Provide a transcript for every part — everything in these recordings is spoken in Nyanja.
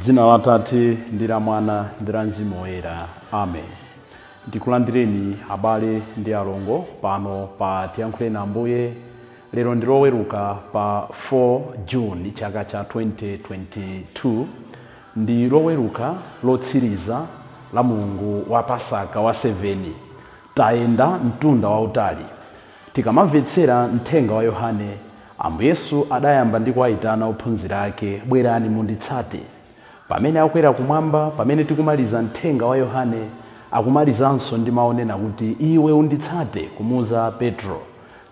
Dzina la Tate ndi la Mwana ndi la Mzimu Woyera. Amen. Ndikulandireni abale ndi alongo pano pa Tiyankhuleni Ambuye. Lero ndi loweruka pa 4 June chaka cha 2022. Ndi loweruka lotsiriza la Mulungu wa Pasaka wa 7. Tayenda mtunda wautali. Tikamamvetsera mthenga wa Yohane, Ambuye Yesu adayamba ndi kuwayitana ophunzira ake, bwerani munditsate. Pamene akwera kumwamba, pamene tikumaliza mthenga wa Yohane, akumalizanso ndi maonena kuti iwe unditsate, kumuza Petro.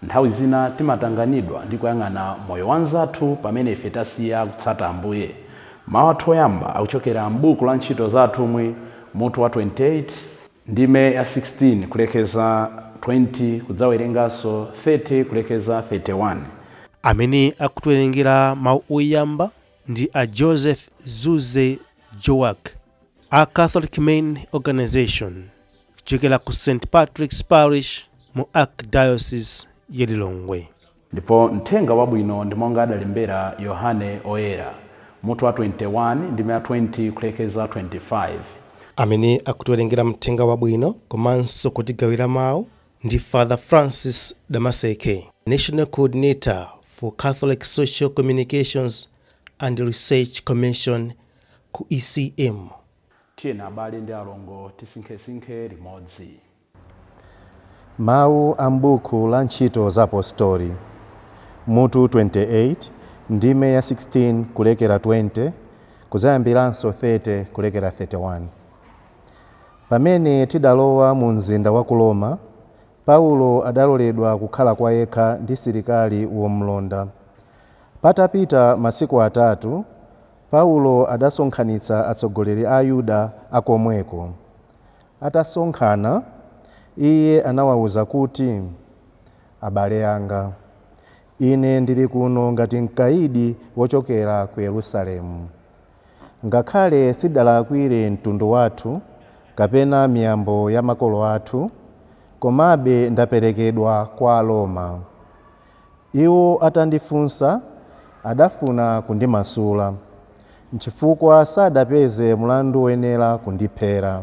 Nthawi zina timatanganidwa ndi kuyang'ana moyo wanzathu pamene ife tasiya kutsata Ambuye. Mawu athu oyamba akuchokera m'buku la Ntchito za Atumwi mutu wa 28 ndime ya 16 kulekeza 20 kudzawerenganso 30 kulekeza 31. Amene akutiwerengera mawu oyamba ndi a Joseph Zuze Joak, a Catholic Main Organization, kuchokera ku St Patrick's Parish mu Archdiocese ya Lilongwe. Ndipo mthenga wabwino ndi monga adalembera Yohane Oyera mutu wa 21 ndime ya 20 kulekeza 25. Amene akutiwerengera mthenga wabwino komanso kutigawira mawu ndi Father Francis Damaseke, National Coordinator for Catholic Social Communications and Research Commission ku ECM. Tiyena abale ndi alongo tisinkhesinkhe limodzi. Mawu a m'buku la Ntchito za Apostoli mutu 28 ndime ya 16 kulekera 20 kuzayambiranso 30 kulekera 31. Pamene tidalowa mu mzinda wa ku Roma, Paulo adaloledwa kukhala kwa yekha ndi silikali womlonda. Patapita masiku atatu, Paulo adasonkhanitsa atsogoleri a Ayuda akomweko. Atasonkhana, iye anawawuza kuti, abale anga, ine ndili kuno ngati mkaidi wochokera ku Yerusalemu. Ngakhale sidalakwire mtundu wathu kapena miyambo ya makolo athu, komabe ndaperekedwa kwa Roma. Iwo atandifunsa, adafuna kundimasula, nchifukwa sadapeze mlandu woyenera kundiphera.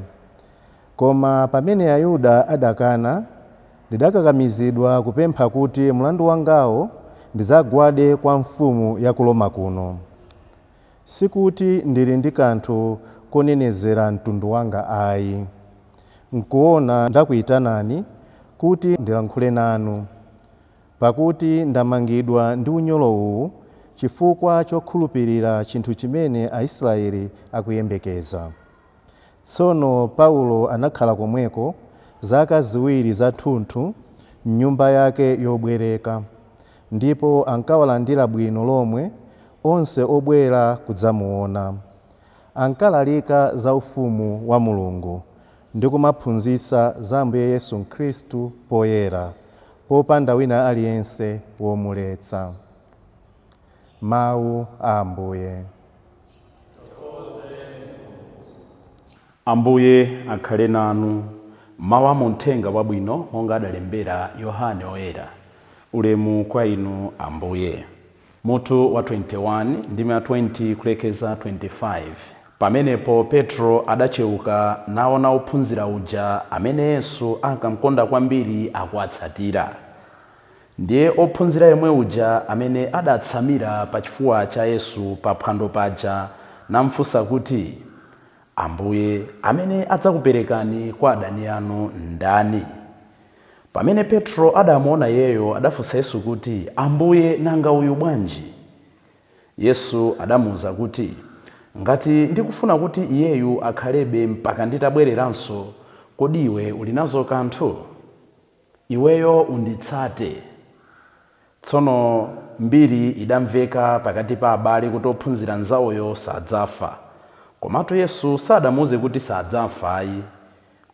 Koma pamene Ayuda adakana, ndidakakamizidwa kupempha kuti mlandu wangawo ndizagwade kwa mfumu ya ku Roma kuno. Sikuti ndili ndi kanthu konenezera mtundu wanga ayi. Nkuona ndakuyitanani kuti ndilankhule nanu, pakuti ndamangidwa ndi unyolo uwu chifukwa chokhulupirira chinthu chimene Aisraeli akuyembekeza. Tsono Paulo anakhala komweko zaka ziwiri zathunthu m'nyumba yake yobwereka, ndipo ankawalandira bwino lomwe onse obwera kudzamuona. Ankalalika za ufumu wa Mulungu ndi kumaphunzitsa za Ambuye Yesu Khristu poyera, popanda wina aliyense womuletsa. Mawu a Ambuye. Ambuye akhale nanu. Mawu a mthenga wabwino monga adalembera Yohane Oyera. Ulemu kwa inu Ambuye. Mutu wa 21 ndime ya 20 kulekeza 25. Pamenepo Petro adacheuka naona ophunzira uja amene Yesu ankamkonda kwambiri akuwatsatira. Ndiye ophunzira yemwe uja amene adatsamira pa chifuwa cha Yesu pa phwando paja namfunsa kuti, Ambuye, amene adzakuperekani kwa adani anu ndani? Pamene Petro adamuona yeyo adafunsa Yesu kuti, Ambuye, nanga uyu bwanji? Yesu adamuwuza kuti, ngati ndikufuna kuti iyeyu akhalebe mpaka nditabwereranso, kodi iwe uli nazo kanthu? Iweyo unditsate. Tsono mbiri idamveka pakati pa abale kuti ophunzira nzawoyo sadzafa. Komatu Yesu sadamuwuze kuti sadzafa ayi,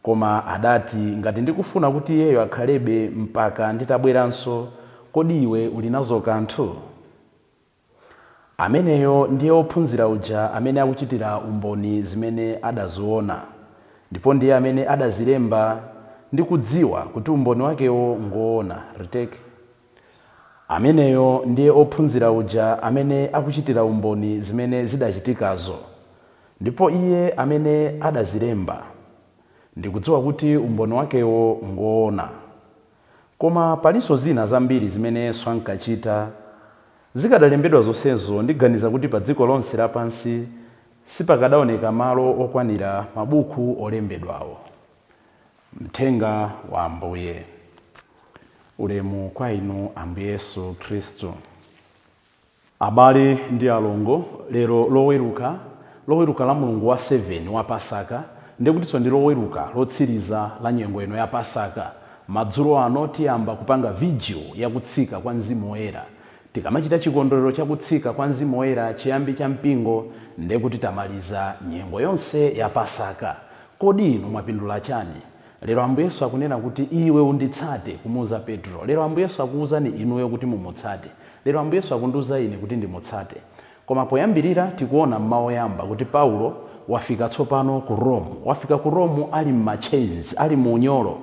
koma adati, ngati ndikufuna kuti iyeyo akhalebe mpaka nditabweranso, kodi iwe uli nazo kanthu? Ameneyo ndiye ophunzira uja amene akuchitira umboni zimene adaziona, ndipo ndiye amene adazilemba ndi kudziwa kuti umboni wakewo ngoona. Riteke. Ameneyo ndiye ophunzira uja amene akuchitira umboni zimene zidachitikazo, ndipo iye amene adazilemba ndikudziwa kuti umboni wakewo ngoona. Koma palinso zina zambiri zimene Yesu ankachita zikadalembedwa zonsezo, ndiganiza kuti pa dziko lonse lapansi sipakadaoneka malo okwanira mabuku olembedwawo. Mthenga wa Ambuye. Ulemu kwa inu Ambuye Yesu Khristu. Abale ndi alongo, lero loweruka la Mulungu wa 7 wa Pasaka, ndikutinso ndi loweruka lotsiriza la nyengo ino ya Pasaka. Madzulo ano tiyamba kupanga vigil ya kutsika kwa Mzimu Woyera. Tikamachita chikondwerero cha kutsika kwa Mzimu Woyera chiyambi cha mpingo, ndekuti tamaliza nyengo yonse ya Pasaka. Kodi inu mwapindula chani? Lero Ambuye Yesu akunena kuti iwe unditsate, kumuuza Petro. Lero Ambuye Yesu akuwuzani inuyo kuti mumutsate. Lero Ambuye Yesu akundiuza ine kuti ndimutsate. Koma poyambirira tikuona mmawa oyamba kuti Paulo wafika tsopano ku Rome. Wafika ku Rome ali m'machains, ali mu unyolo.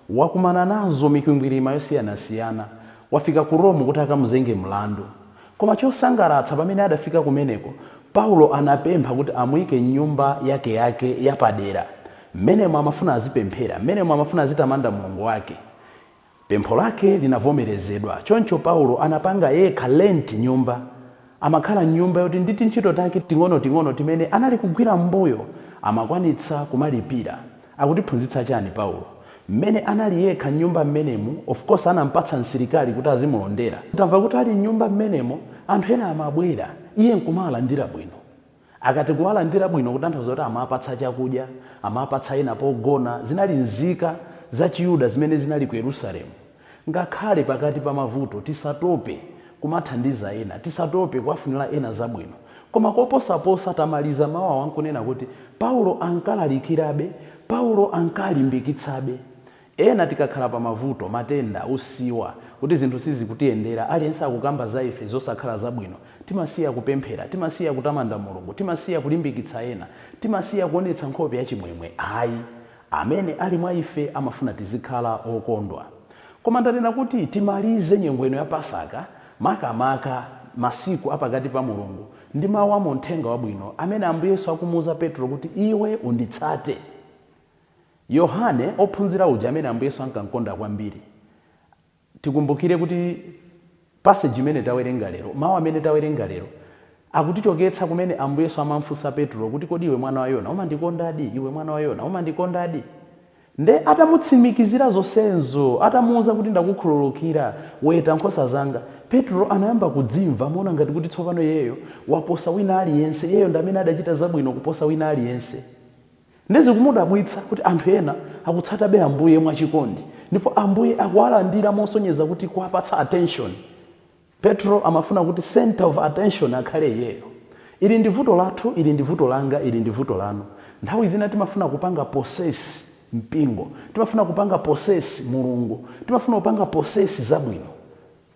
Wakumana nazo mikwingwirima yosiyanasiyana. Wafika ku Rome kuti akamuzenge mlandu. Koma chosangalatsa pamene adafika kumeneko, Paulo anapempha kuti amuyike nyumba yake yapadera. Mmenemo amafuna azipemphera, mmenemo amafuna azitamanda Mulungu wake. Pempho lake linavomerezedwa. Choncho Paulo anapanga yekha rent nyumba. Amakhala nyumba yoti nditi ntchito take ting'ono timene anali kugwira mbuyo amakwanitsa kumalipira. Akutiphunzitsa chani Paulo? Mmene anali yekha nyumba mmenemu, of course anampatsa msilikali kuti azimulondera. Tamva kuti ali nyumba mmenemo, anthu ena amabwera, iye nkumalandira bwino. Akati kuwalandira bwino kutanthauza kuti amapatsa chakudya, amapatsa ena pogona. Zinali nzika za Chiyuda zimene zinali ku Yerusalemu. Ngakhale pakati pa mavuto tisatope kumathandiza ena, tisatope kuwafunira ena zabwino. Koma koposaposa tamaliza mawu wankunena kuti Paulo ankalalikirabe, Paulo ankalimbikitsabe. Ena tikakhala pa mavuto, matenda, usiwa, kuti zinthu sizikutiyendera, aliyense akukamba za ife zosakhala zabwino, timasiya kupemphera, timasiya kutamanda Mulungu, timasiya kulimbikitsa ena, timasiya kuonetsa nkhope yachimwemwe. Ayi, amene ali mwa ife amafuna tizikhala okondwa. Koma ndanena kuti timalize nyengo ino ya Pasaka, makamaka masiku apakati pa Mulungu, ndi mawu a Mthenga Wabwino amene Ambuye Yesu akumuuza Petro kuti iwe unditsate. Yohane ophunzira uja amene Ambuye Yesu ankankonda kwambiri. Tikumbukire kuti passage imene tawerenga lero, mawu amene tawerenga lero, akutichoketsa kumene Ambuye Yesu amamfunsa Petro kuti kodi iwe mwana wa Yona umandikondadi? Iwe mwana wa Yona umandikondadi? Nde atamutsimikizira zonsezo, atamuuza kuti ndakukhululukira, weta nkhosa zanga, Petro anayamba kudzimva mona ngati kuti tsopano yeyo waposa wina aliyense, yeyo ndamene adachita zabwino kuposa wina aliyense. Ndezi kumudabwitsa kuti anthu ena akutsatabe Ambuye mwachikondi, ndipo Ambuye akuwalandira mosonyeza kuti kuwapatsa attention. Petro amafuna kuti center of attention akhale yeyo. Ili ndi vuto lathu, ili ndi vuto langa, ili ndi vuto lanu. Nthawi zina timafuna kupanga possess mpingo, timafuna kupanga possess Mulungu, timafuna kupanga possess zabwino.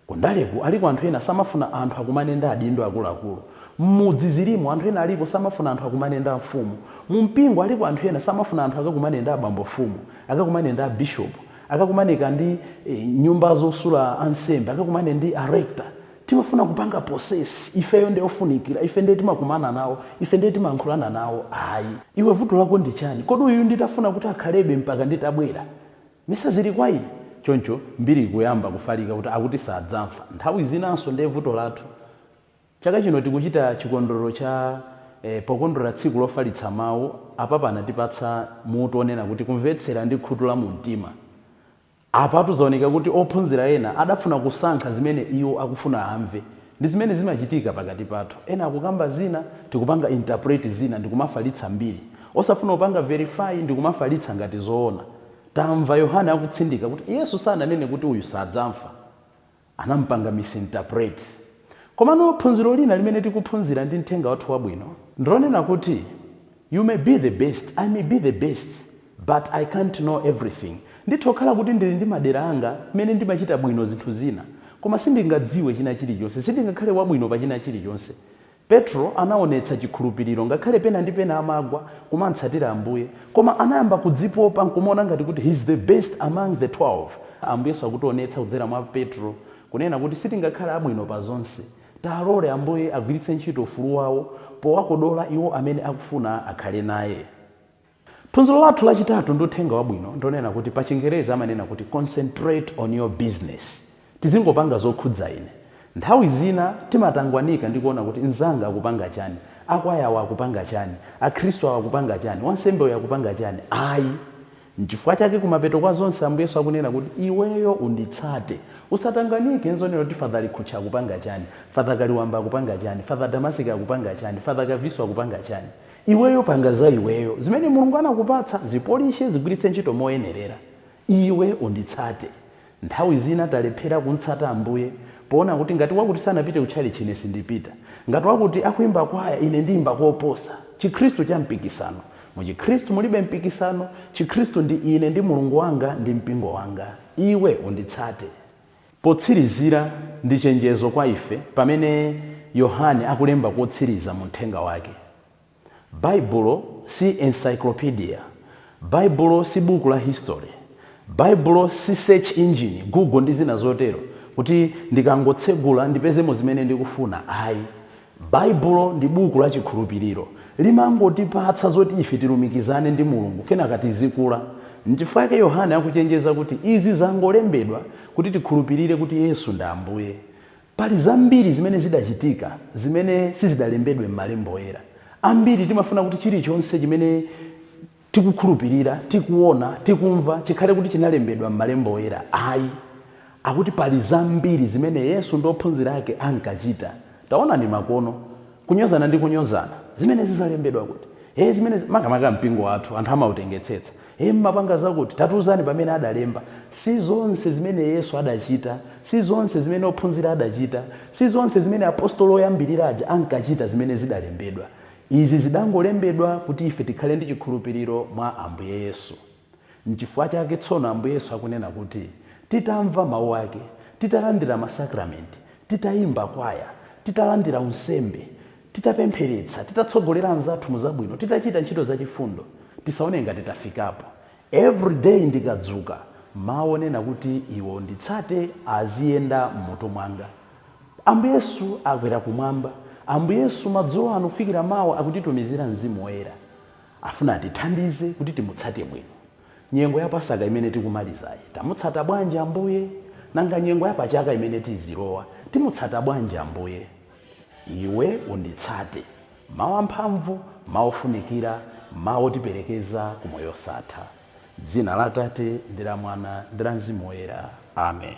Kundaleku aliko anthu ena samafuna anthu akumane ndi adindo akuluakulu. Mmudzi zilimo anthu ena alipo samafuna anthu akumane ndi mfumu. Mumpingo aliko anthu ena samafuna anthu akakumane ndi abambo mfumu, akakumane ndi bishop, akakumanika ndi nyumba zosula ansembe, akakumane ndi rector. Timafuna kupanga possess, ifeyo ndi ofunikira, ife ndi timakumana nawo, ife ndi timankhulana nawo. Ayi, iwe vuto lako ndi chani? Kodi uyu nditafuna kuti akhalebe mpaka nditabwera? Misa zili kwa ine. Choncho mbiri kuyamba kufalika kuti akuti sadzamfa. Nthawi zinanso ndi vuto lathu. Chaka chino tikuchita chikondwerero cha pokondwera tsiku lofalitsa mawu. Apa panatipatsa mutu onena kuti kumvetsera ndi khutu la mumtima. Apa tuzaoneka kuti ophunzira ena adafuna kusankha zimene iwo akufuna amve. Ndi zimene zimachitika pakati pathu. Ena akukamba zina, tikupanga interpret zina, ndikumafalitsa mbiri. Osafuna upanga verify, ndikumafalitsa ngati zoona. Tamva Yohane akutsindika kuti Yesu sananene kuti uyu sadzamfa. Anampanga misinterpret. Komano phunziro lina limene tikuphunzira ndi mthenga wathu wabwino, ndronena kuti you may be the best, I may be the best, but I can't know everything. Ndithokhala kuti ndili ndi madera anga mene ndimachita bwino zinthu zina, koma sindingadziwe china chilichonse, sindingakhale wabwino pa china chilichonse. Petro anaonetsa chikhulupiriro ngakhale pena ndi pena amagwa kumatsatira Ambuye, koma anayamba kudzipopa nkumona ngati kuti he's the best among the 12. Ambuye sakutionetsa kudzera mwa Petro kunena kuti sitingakhale abwino pa zonse, talole Ambuye agwiritse ntchito ufulu wawo powakodola iwo amene akufuna akhale naye. Phunziro lathu lachitatu ndi uthenga wabwino ndonena kuti pa Chingereza amanena kuti concentrate on your business. Tizingopanga zokhudza ine. Nthawi zina timatangwanika ndi kuona kuti nzanga akupanga chani, akwayawo akupanga chani, akhristu akupanga chani, wansembe akupanga chani. Ayi, n'chifukwa chake kumapeto kwa zonse Ambuye Yesu akunena kuti iweyo unditsate. Usatanganike nzonero kuti Father Likhucha akupanga chani, Father Kaliwamba akupanga chani, Father Damaseke akupanga chani, Father Kaviso akupanga chani. Iweyo panga za iweyo. Zimene Mulungu anakupatsa zipolishe zigwiritse ntchito moyenerera. Iwe unditsate. Nthawi zina talephera kuntsata Ambuye poona kuti ngati wakuti sanapite kutchali chine sindipita, ngati wakuti akuimba kwaya ine ndimba koposa. Chikhristu cha mpikisano. Mu Chikhristu mulibe mpikisano. Chikhristu ndi ine ndi Mulungu wanga ndi mpingo wanga. Iwe unditsate. Potsirizira ndi chenjezo kwa ife pamene Yohane akulemba kotsiriza mu uthenga wake. Baibulo si encyclopedia. Baibulo si buku la history. Baibulo si search engine, Google ndi zina zotero kuti ndikangotsegula ndipezemo zimene ndikufuna. Ayi, Baibulo ndi buku la chikhulupiriro. Limangotipatsa zoti ife tilumikizane ndi Mulungu kenaka tizikula. N'chifukwa chake Yohane akuchenjeza kuti izi zangolembedwa kuti tikhulupirire kuti Yesu ndi Ambuye. Pali zambiri zimene zidachitika zimene sizidalembedwe m'malemba oyera. Ambiri timafuna kuti chilichonse chimene tikukhulupirira, tikuona, tikumva chikhale kuti chinalembedwa m'malemba oyera. Ayi, akuti pali zambiri zimene Yesu ndi ophunzira ake ankachita. Taona ni makono, kunyozana ndi kunyozana, zimene zizalembedwa kuti zimene makamaka mpingo wathu anthu amautengetsetsa. Mmapanga zakuti tatuzani pamene adalemba. Si zonse zimene Yesu adachita, si zonse zimene ophunzira adachita, si zonse zimene apostolo oyambiriraja ankachita zimene zidalembedwa. Izi zidangolembedwa kuti ife tikhale ndi chikhulupiriro mwa Ambuye Yesu. N'chifukwa chake tsono Ambuye Yesu akunena kuti titamva mawu ake, titalandira masakramenti, titayimba kwaya, titalandira unsembe, titapempheretsa, titatsogolera anzathu muzabwino, titachita ntchito zachifundo, tisaone ngati tafikapo. Every day ndikadzuka maonena kuti iwo nditsate aziyenda mmoto mwanga. Ambuye Yesu akwera kumwamba. Ambuye Yesu madzulo ano kufikira mawa akutitumizira Mzimu Woyera. Afuna atithandize kuti timutsate bwino. Nyengo ya Pasaka imene tikumalizayi tamutsata bwanji Ambuye? Nanga nyengo ya Pachaka imene tizilowa timutsata bwanji Ambuye? Iwe unditsate. Mawu amphamvu, mawu ofunikira, mawu otiperekeza ku moyo osatha. Dzina la Atate ndi la Mwana ndi la Mzimu Woyera. Amen.